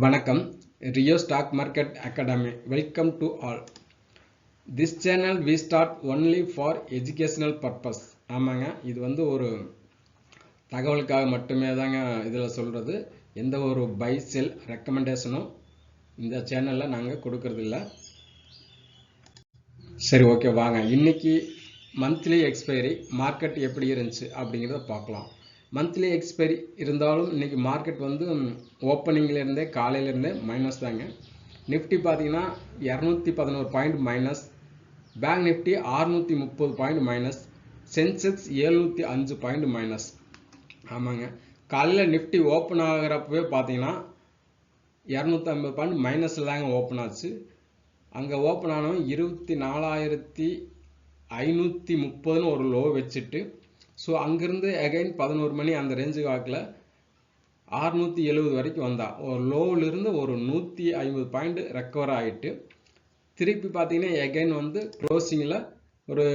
வணக்கம் Rio stock market academy welcome to all. This channel we start only for educational purpose. ஆமாங்க, இது வந்து ஒரு தகவலுக்காக மட்டுமே தாங்க இதில் சொல்கிறது. எந்த ஒரு பை செல் ரெக்கமெண்டேஷனும் இந்த சேனலில் நாங்கள் கொடுக்கறதில்ல. சரி, ஓகே, வாங்க இன்னைக்கு மந்த்லி எக்ஸ்பைரி மார்க்கெட் எப்படி இருந்துச்சு அப்படிங்கிறத பார்க்கலாம். மந்த்லி எக்ஸ்பைரி இருந்தாலும் இன்னைக்கு மார்க்கெட் வந்து ஓப்பனிங்லேருந்தே காலையிலேருந்தே மைனஸ் தாங்க. நிஃப்டி பார்த்தீங்கன்னா 211 point minus, bank Nifty 630 point minus, Sensex 705 point minus. ஆமாங்க, காலையில் நிஃப்டி ஓப்பன் ஆகிறப்பவே பார்த்தீங்கன்னா 250 பாயிண்ட் மைனஸில் தாங்க ஓப்பன் ஆச்சு. அங்கே ஓப்பன் ஆனவங்க 24,530 ஒரு லோ வச்சுட்டு, ஸோ அங்கேருந்து அகைன் 11 மணி அந்த ரேஞ்சு வாக்கில் 670 வரைக்கும் வந்தா ஒரு லோவிலிருந்து ஒரு 150 பாயிண்ட் ரெக்கவர் ஆகிட்டு, திருப்பி பார்த்தீங்கன்னா அகைன் வந்து க்ளோசிங்கில் ஒரு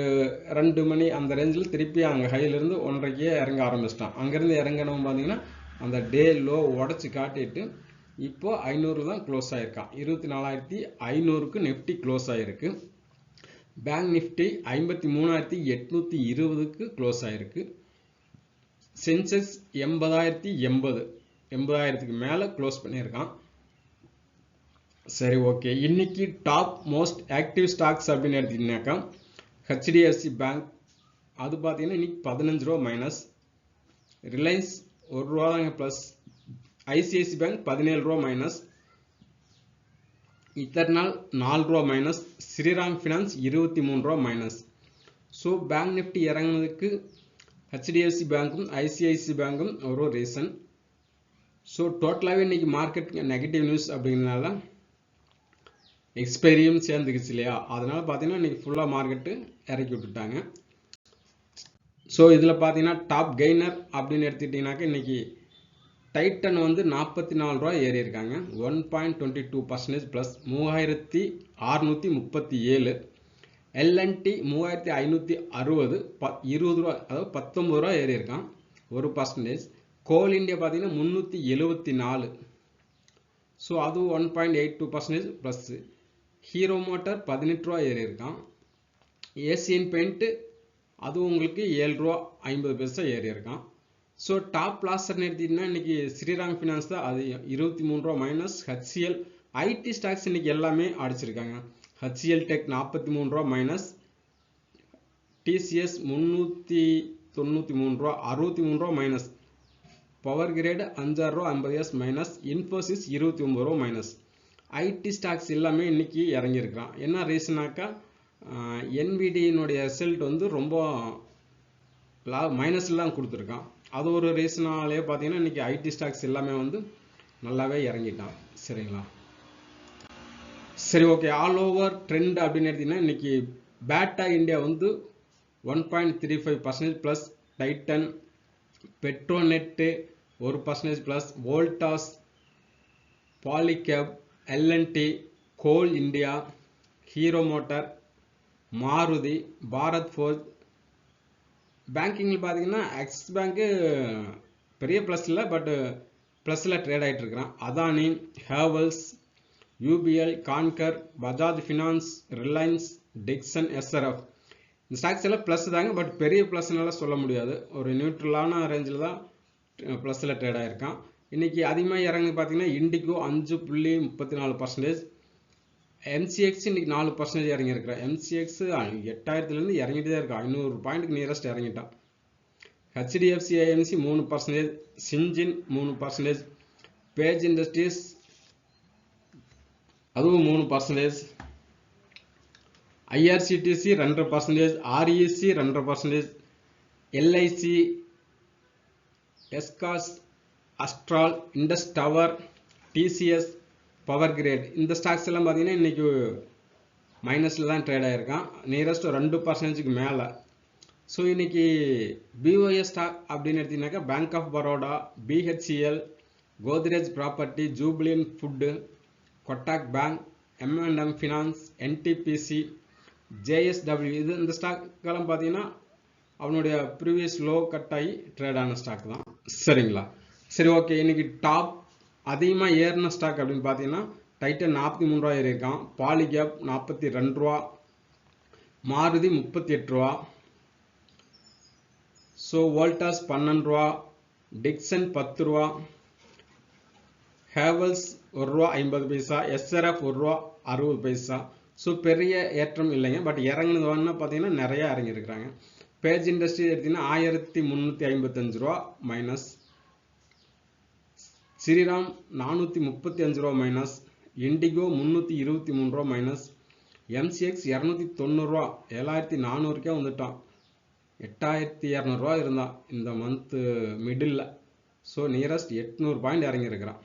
2 மணி அந்த ரேஞ்சில் திருப்பி அங்கே ஹையிலேருந்து 1:30க்கே இறங்க ஆரம்பிச்சிட்டான். அங்கேருந்து இறங்கணும் பார்த்தீங்கன்னா அந்த டே லோ உடச்சி காட்டிட்டு இப்போ 500 தான் க்ளோஸ் ஆகிருக்கான். 24,500க்கு நிஃப்டி க்ளோஸ் ஆகிருக்கு. பேங்க் நிஃப்டி 53,820க்கு க்ளோஸ் ஆகிருக்கு. சென்செக்ஸ் 80,080க்கு மேலே க்ளோஸ் பண்ணியிருக்கான். சரி, ஓகே, இன்னைக்கு டாப் மோஸ்ட் ஆக்டிவ் ஸ்டாக்ஸ் அப்படின்னு எடுத்தீங்கன்னாக்கா ஹெச்டிஎஃப்சி பேங்க், அது பார்த்தீங்கன்னா இன்னைக்கு 15 ரூபா மைனஸ், ரிலையன்ஸ் 1 ரூபா தாங்க ப்ளஸ், ஐசிஐசி பேங்க் 17 ரூபா மைனஸ், இத்தர்னால் 4 ரூபா மைனஸ், ஸ்ரீராம் ஃபினான்ஸ் 23 ரூபா மைனஸ். ஸோ பேங்க் நிஃப்டி இறங்குனதுக்கு ஹெச்டிஎஃப்சி பேங்க்கும் ஐசிஐசி பேங்க்கும் ஒரு ரீசன். ஸோ டோட்டலாகவே இன்னைக்கு மார்க்கெட் நெகட்டிவ் நியூஸ் அப்படிங்கிறதுனால எக்ஸ்பைரியும் சேர்ந்துக்குச்சு இல்லையா, அதனால பார்த்தீங்கன்னா இன்னைக்கு ஃபுல்லாக மார்க்கெட்டு இறக்கி விட்டுட்டாங்க. ஸோ இதில் பார்த்தீங்கன்னா டாப் கெய்னர் அப்படின்னு எடுத்துக்கிட்டிங்கனாக்கா இன்னைக்கு டைட்டன் வந்து 44 ரூபா ஏறி இருக்காங்க, 1.22% ப்ளஸ், 3637. எல்என்டி 3560, 20 ரூபா, அதாவது 19 ரூபா ஏறி இருக்கான், 1%. கோல் இண்டியா பார்த்தீங்கன்னா 374, ஸோ அதுவும் 1.82% ப்ளஸ். ஹீரோ மோட்டார் 18 ரூபா ஏறி இருக்கான். ஏசியன் பெயிண்ட் அதுவும் உங்களுக்கு 7 ரூபா 50 பைசா ஏறி இருக்கான். ஸோ டாப் லாஸ்ன்னு எடுத்தீங்கன்னா இன்னைக்கு ஸ்ரீராம் ஃபினான்ஸ் தான், அது 23 ரூபா மைனஸ். ஹெச்சிஎல் ஐடி ஸ்டாக்ஸ் இன்னைக்கு எல்லாமே அடிச்சிருக்காங்க. ஹெச்சிஎல் டெக் 43 ரூபா மைனஸ், டிசிஎஸ் 393 ரூபா 63 ரூபா மைனஸ், பவர் கிரேட் 5 ரூபா 50 மைனஸ், இன்ஃபோசிஸ் 29 ரூபா மைனஸ். ஐடி ஸ்டாக்ஸ் எல்லாமே இன்னைக்கு இறங்கியிருக்கிறான். என்ன ரீசனாக்கா என்விடியினுடைய ரிசல்ட் வந்து ரொம்ப மைனஸில் தான் கொடுத்துருக்கான். அது ஒரு ரீசனாலே பார்த்தீங்கன்னா இன்னைக்கு ஐடி ஸ்டாக்ஸ் எல்லாமே வந்து நல்லாவே இறங்கிட்டான். சரிங்களா, சரி, ஓகே, ஆல் ஓவர் ட்ரெண்ட் அப்படின்னு எடுத்தீங்கன்னா இன்னைக்கு பேட்டா இந்தியா வந்து 1.35% plus, Titan, Petronet 1% plus, Voltas, Polycab, L&T, Coal India, Hero Motor, Maruti, Bharat Forge. பேங்கிங்கில் பார்த்தீங்கன்னா ஆக்சிஸ் பேங்க்கு பெரிய ப்ளஸ் இல்லை, பட்டு ப்ளஸில் ட்ரேட் ஆகிட்டு இருக்கிறான். Adani, Havells, UPL, Concor, Bajaj finance, Reliance, Dixon, SRF. இந்த ஸ்டாக்ஸ் எல்லாம் ப்ளஸ் தாங்க, பட் பெரிய ப்ளஸ்னால சொல்ல முடியாது, ஒரு நியூட்ரலான ரேஞ்சில் தான் ப்ளஸில் ட்ரேட் ஆகிருக்கான். இன்றைக்கி அதிகமாக இறங்கி பார்த்தீங்கன்னா இண்டிகோ 5.34%, எம்சிஎக்ஸ் இன்னைக்கு 4% இறங்கியிருக்கிறேன். எம்சிஎக்ஸ் 8000லேருந்து இறங்கிட்டு தான் இருக்கா, 500 பாயிண்ட்டுக்கு நியரஸ்ட் இறங்கிட்டான். ஹெச்டிஎஃப்சி ஏஎம்சி 3%, சிஞ்சின் 3%, பேஜ் இண்டஸ்ட்ரீஸ் அதுவும் 3%, IRCTC 2%, REC 2%, LIC, Escorts, Astral, Indus Tower, TCS, power grid. இந்த ஸ்டாக்ஸ் எல்லாம் பார்த்தீங்கன்னா இன்னைக்கு மைனஸில் தான் ட்ரேட் ஆகிருக்கான், நியரஸ்ட் 2%க்கு மேலே. ஸோ இன்னைக்கு பிஓஎஸ் ஸ்டாக் அப்படின்னு எடுத்தீங்கன்னாக்கா bank of Baroda, BHEL, Godrej property, Jubilant food, Kotak bank, M&M finance, NTPC, JSW, இந்த ஸ்டாக்கெல்லாம் பார்த்தீங்கன்னா அவனுடைய ப்ரீவியஸ் லோ கட் ஆகி ட்ரேட் ஆன ஸ்டாக் தான். சரிங்களா, சரி, ஓகே, இன்னைக்கு டாப் அதிகமாக ஏறின ஸ்டாக் அப்படின்னு பார்த்தீங்கன்னா டைட்டன் 43 ரூபா ஏறி இருக்கான், பாலிகேப் 42 ரூபா, மாருதி 38 ரூபா, ஸோ வோல்டாஸ் 12 ரூபா, டிக்சன் 10 ரூபா, ஹேவல்ஸ் 1 ரூபா 50 பைசா, எஸ்ஆர்எஃப் 1 ரூபா 60 பைசா. ஸோ பெரிய ஏற்றம் இல்லைங்க, பட் இறங்குனது வேணா பார்த்தீங்கன்னா நிறையா இறங்கியிருக்கிறாங்க. பேஜ் இண்டஸ்ட்ரி எடுத்தீங்கன்னா 1355 ரூபா மைனஸ், ஸ்ரீராம் 435 ரூபா மைனஸ், இண்டிகோ 323 ரூபா மைனஸ், எம்சிஎக்ஸ் 290 ரூபா 7400 வந்துட்டான், 8200 ரூபா இருந்தான் இந்த month middle. So nearest 800 point இறங்கியிருக்கிறான்.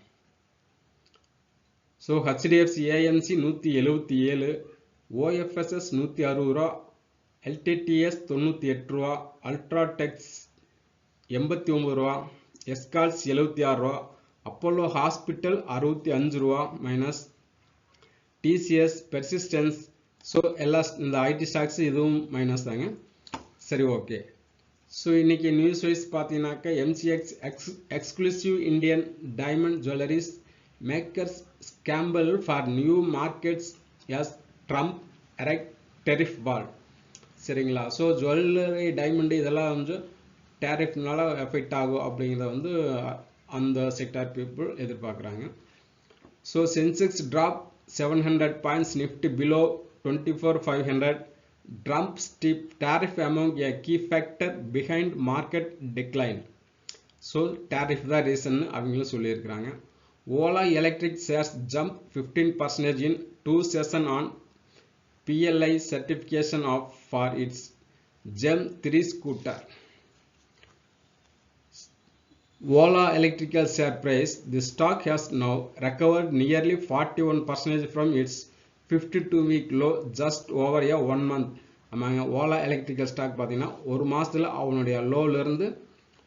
ஸோ ஹெச்டிஎஃப்சி ஏஎம்சி 177, ஓஎஃப்எஸ்எஸ் 160 ரூபா, எல்டிடிஎஸ் 98 ரூபா, அல்ட்ராடெக்ஸ் 89 ரூபா, எஸ்கால்ஸ் 76 ரூபா, அப்போலோ ஹாஸ்பிட்டல் 65 ரூபா மைனஸ், டிசிஎஸ், பெர்சிஸ்டன்ஸ். ஸோ எல்லா இந்த ஐடி ஸ்டாக்ஸ் இதுவும் மைனஸ் தாங்க. சரி, ஓகே. ஸோ இன்னைக்கு நியூஸ் வைஸ் பார்த்தீங்கன்னாக்கா MCX exclusive Indian diamond jewellery makers scramble for new markets as Trump erect tariff wall. சரிங்களா? ஸோ ஜுவல்லரி டைமண்ட் இதெல்லாம் வந்து டேரிஃப்னால எஃபெக்ட் ஆகும் அப்படிங்கிறத வந்து அந்த செக்டார் பீப்புள் எதிர்பார்க்குறாங்க. So Sensex drop 700 points, Nifty below 24,500. Trump steep tariff among a key factor behind market decline. So tariff the reason அவங்களும் சொல்லியிருக்கிறாங்க. Ola Electric shares jump 15% in 2 session on PLI certification of for its GEM 3 scooter. Ola Electrical share price, the stock has now recovered nearly 41% from its 52-week low just over a 1 month. ஆமாங்க, Ola electrical stock பார்த்தீங்கன்னா ஒரு மாதத்தில் அவனுடைய லோவிலிருந்து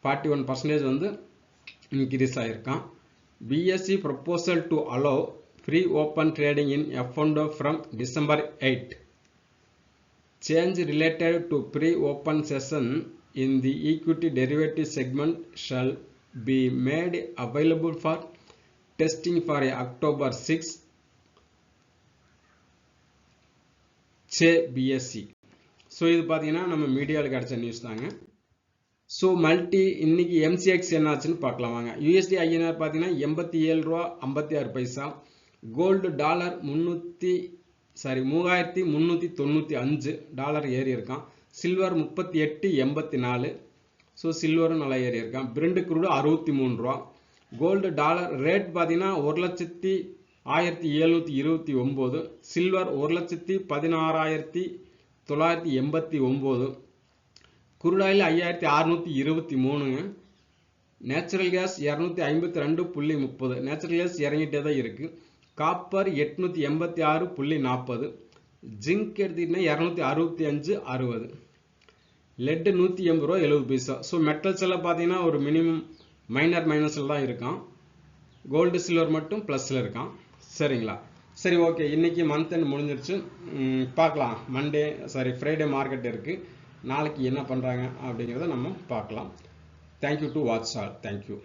41% வந்து increase ஆகிருக்கான். BSC proposal to allow free open trading in F&O ஃப்ரம் December 8. Change related to pre-open session in the equity derivative segment shall be made available for testing for October 6. BSc. So இது பார்த்தீங்கன்னா நம்ம மீடியாவில் கிடைச்ச news தாங்க. So multi இன்னைக்கு MCX என்னாச்சுன்னு பார்க்கலாம் வாங்க. யூஎஸ்டி ஐஎன்ஆர் பார்த்தீங்கன்னா 87 ரூபா 56 பைசா. கோல்டு டாலர் 3395 டாலர் ஏறி இருக்கான். சில்வர் 38.84. ஸோ சில்வரும் நல்லா ஏறி இருக்கான். பிரெண்ட் குரூடு 63 ரூபா. கோல்டு டாலர் ரேட் பார்த்தீங்கன்னா 1,1729. Silver 1,16,989. Crude oil 5,623. Natural gas 252.30. Natural gas இறங்கிட்டே தான் இருக்கு. காப்பர் 886.40. ஜிங்க் எடுத்துக்கிட்டீங்கன்னா 265.60. லெட் 180 ரூபா 70 பைசா. ஸோ மெட்டல்ஸ் எல்லாம் பார்த்தீங்கன்னா ஒரு மினிமம் மைனஸில் தான் இருக்கான். கோல்டு சில்வர் மட்டும் ப்ளஸில் இருக்கான். சரிங்களா? சரி, ஓகே. இன்னைக்கு மந்த் எண்ட் முடிஞ்சிருச்சு. பார்க்கலாம். ஃப்ரைடே மார்க்கெட் இருக்குது. நாளைக்கு என்ன பண்ணுறாங்க அப்படிங்கிறத நம்ம பார்க்கலாம். Thank you to watch all. Thank you.